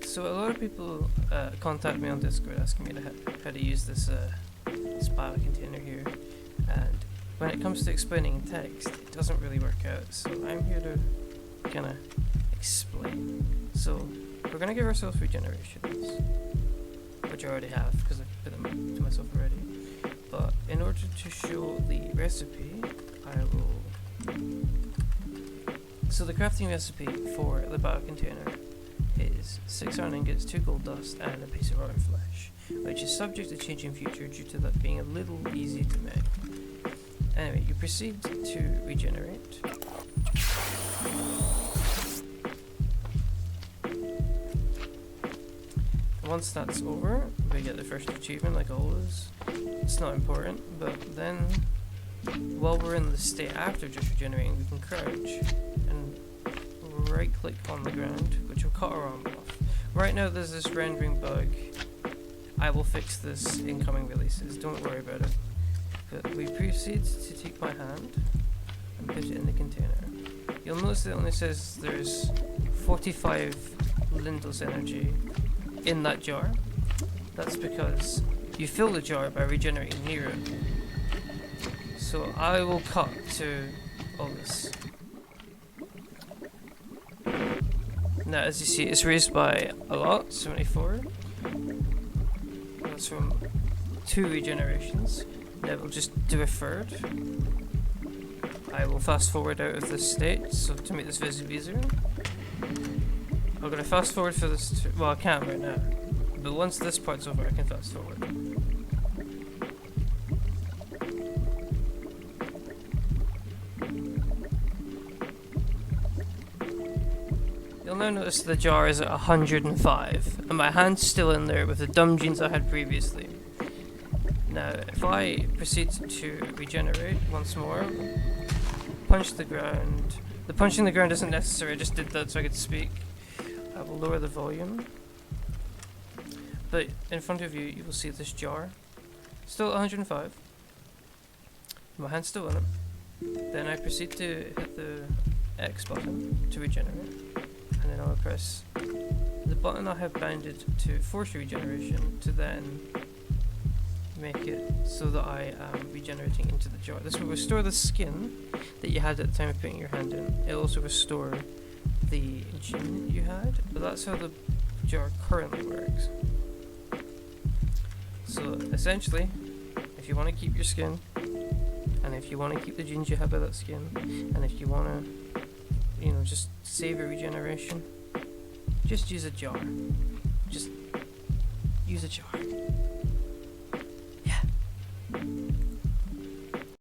So a lot of people contact me on Discord asking me how to use this bio container here, and when it comes to explaining in text, it doesn't really work out. So I'm here to kind of explain. So we're gonna give ourselves regenerations, which I already have because I've put them to myself already. But in order to show the recipe, I will. So the crafting recipe for the bio container is 6 iron ingots, 2 gold dust, and a piece of rotten flesh, which is subject to change in future due to that being a little easy to make. Anyway, you proceed to regenerate. Once that's over, we get the first achievement like always. It's not important, but then while we're in the state after just regenerating, we can crouch and right click on the ground, which will cut our arm off. Right now there's this rendering bug. I will fix this in coming releases, don't worry about it. But we proceed to take my hand and put it in the container. You'll notice it only says there's 45 Lindels energy in that jar. That's because you fill the jar by regenerating near it. So I will cut to all this. Now as you see, it's raised by a lot, 74. That's from 2 regenerations. Now we'll just do a third. I will fast forward out of this state, so to make this visibly easier. I'm gonna fast forward for this, well I can't right now, but once this part's over I can fast forward. You'll now notice the jar is at 105, and my hand's still in there with the dumb genes I had previously. Now, if I proceed to regenerate once more, punch the ground. The punching the ground isn't necessary, I just did that so I could speak. I will lower the volume. But in front of you, you will see this jar. Still at 105. My hand's still in it. Then I proceed to hit the X button to regenerate. And then I'll press the button I have bounded to force regeneration to then make it so that I am regenerating into the jar. This will restore the skin that you had at the time of putting your hand in. It'll also restore the gene you had, but that's how the jar currently works. So essentially, if you want to keep your skin, and if you want to keep the genes you have by that skin, and if you want to, just save your regeneration, just use a jar. Just use a jar.